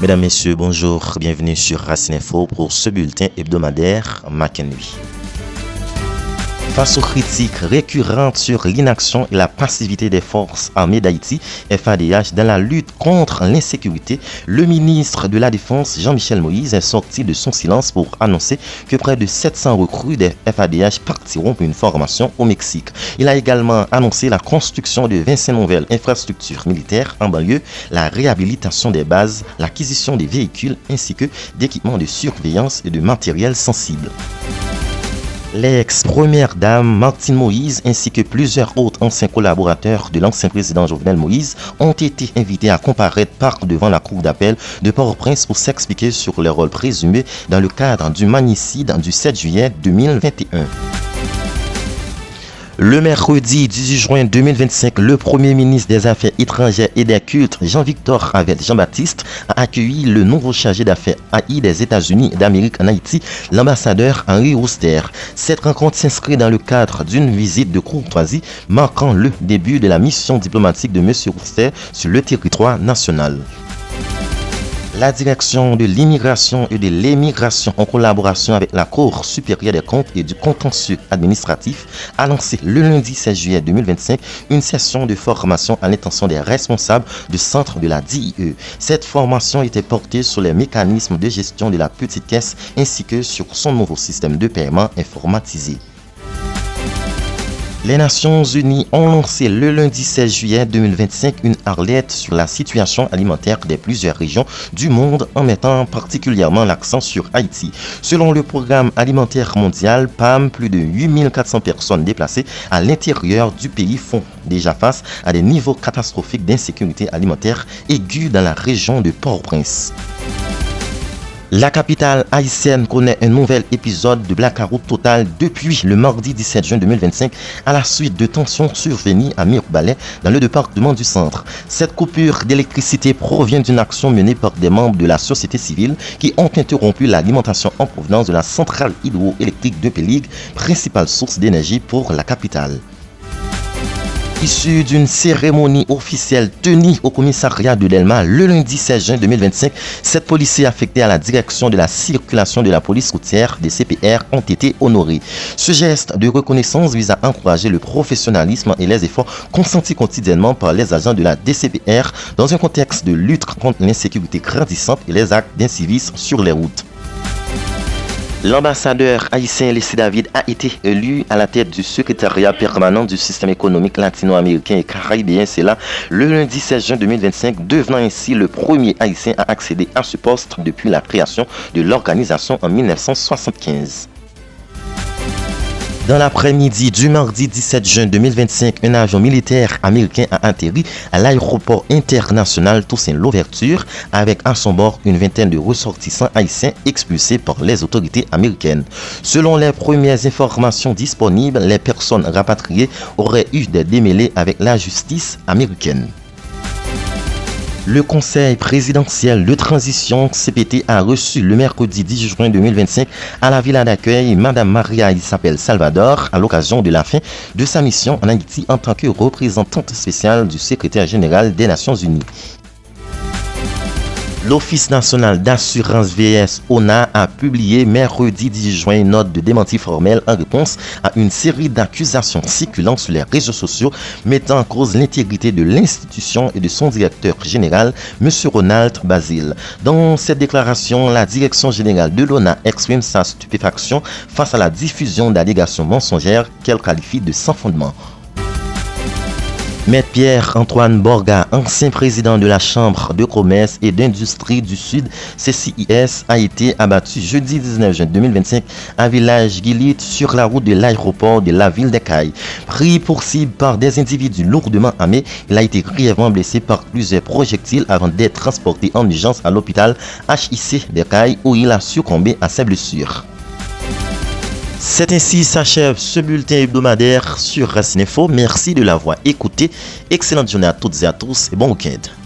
Mesdames, Messieurs, bonjour, bienvenue sur Racine Info pour ce bulletin hebdomadaire Matin Nuit. Face aux critiques récurrentes sur l'inaction et la passivité des forces armées d'Haïti, FADH, dans la lutte contre l'insécurité, le ministre de la Défense, Jean-Michel Moïse, est sorti de son silence pour annoncer que près de 700 recrues des FADH partiront pour une formation au Mexique. Il a également annoncé la construction de 25 nouvelles infrastructures militaires en banlieue, la réhabilitation des bases, l'acquisition des véhicules ainsi que d'équipements de surveillance et de matériel sensible. L'ex-première dame Martine Moïse ainsi que plusieurs autres anciens collaborateurs de l'ancien président Jovenel Moïse ont été invités à comparaître par devant la cour d'appel de Port-au-Prince pour s'expliquer sur leur rôle présumé dans le cadre du magnicide du 7 juillet 2021. Le mercredi 18 juin 2025, le Premier ministre des Affaires étrangères et des Cultes, Jean-Victor Avet Jean-Baptiste, a accueilli le nouveau chargé d'affaires AI des États-Unis d'Amérique en Haïti, l'ambassadeur Henry Wooster. Cette rencontre s'inscrit dans le cadre d'une visite de courtoisie marquant le début de la mission diplomatique de M. Wooster sur le territoire national. La direction de l'immigration et de l'émigration en collaboration avec la Cour supérieure des comptes et du contentieux administratif a lancé le lundi 16 juillet 2025 une session de formation à l'intention des responsables du centre de la DIE. Cette formation était portée sur les mécanismes de gestion de la petite caisse ainsi que sur son nouveau système de paiement informatisé. Les Nations Unies ont lancé le lundi 16 juillet 2025 une alerte sur la situation alimentaire des plusieurs régions du monde en mettant particulièrement l'accent sur Haïti. Selon le programme alimentaire mondial, PAM, plus de 8400 personnes déplacées à l'intérieur du pays font déjà face à des niveaux catastrophiques d'insécurité alimentaire aiguë dans la région de Port-au-Prince. La capitale haïtienne connaît un nouvel épisode de blackout total depuis le mardi 17 juin 2025 à la suite de tensions survenues à Mirbalais dans le département du centre. Cette coupure d'électricité provient d'une action menée par des membres de la société civile qui ont interrompu l'alimentation en provenance de la centrale hydroélectrique de Péligue, principale source d'énergie pour la capitale. Issu d'une cérémonie officielle tenue au commissariat de Delma le lundi 16 juin 2025, 7 policiers affectés à la direction de la circulation de la police routière des CPR ont été honorés. Ce geste de reconnaissance vise à encourager le professionnalisme et les efforts consentis quotidiennement par les agents de la DCPR dans un contexte de lutte contre l'insécurité grandissante et les actes d'incivisme sur les routes. L'ambassadeur haïtien Leslie David a été élu à la tête du secrétariat permanent du système économique latino-américain et caribéen, c'est là le lundi 16 juin 2025, devenant ainsi le premier haïtien à accéder à ce poste depuis la création de l'organisation en 1975. Dans l'après-midi du mardi 17 juin 2025, un avion militaire américain a atterri à l'aéroport international Toussaint-Louverture avec à son bord une vingtaine de ressortissants haïtiens expulsés par les autorités américaines. Selon les premières informations disponibles, les personnes rapatriées auraient eu des démêlés avec la justice américaine. Le Conseil présidentiel de transition CPT a reçu le mercredi 10 juin 2025 à la villa d'accueil Madame Maria Isabel Salvador à l'occasion de la fin de sa mission en Haïti en tant que représentante spéciale du secrétaire général des Nations Unies. L'Office national d'assurance vieillesse ONA a publié mercredi 10 juin une note de démenti formelle en réponse à une série d'accusations circulant sur les réseaux sociaux mettant en cause l'intégrité de l'institution et de son directeur général, M. Ronald Basile. Dans cette déclaration, la direction générale de l'ONA exprime sa stupéfaction face à la diffusion d'allégations mensongères qu'elle qualifie de sans fondement. Maître Pierre-Antoine Borga, ancien président de la Chambre de commerce et d'industrie du Sud, CCIS, a été abattu jeudi 19 juin 2025 à Village Guillit sur la route de l'aéroport de la ville d'Ecaille. Pris pour cible par des individus lourdement armés, il a été grièvement blessé par plusieurs projectiles avant d'être transporté en urgence à l'hôpital HIC d'Ecaille où il a succombé à ses blessures. C'est ainsi s'achève ce bulletin hebdomadaire sur Racine Info. Merci de l'avoir écouté. Excellente journée à toutes et à tous et bon week-end.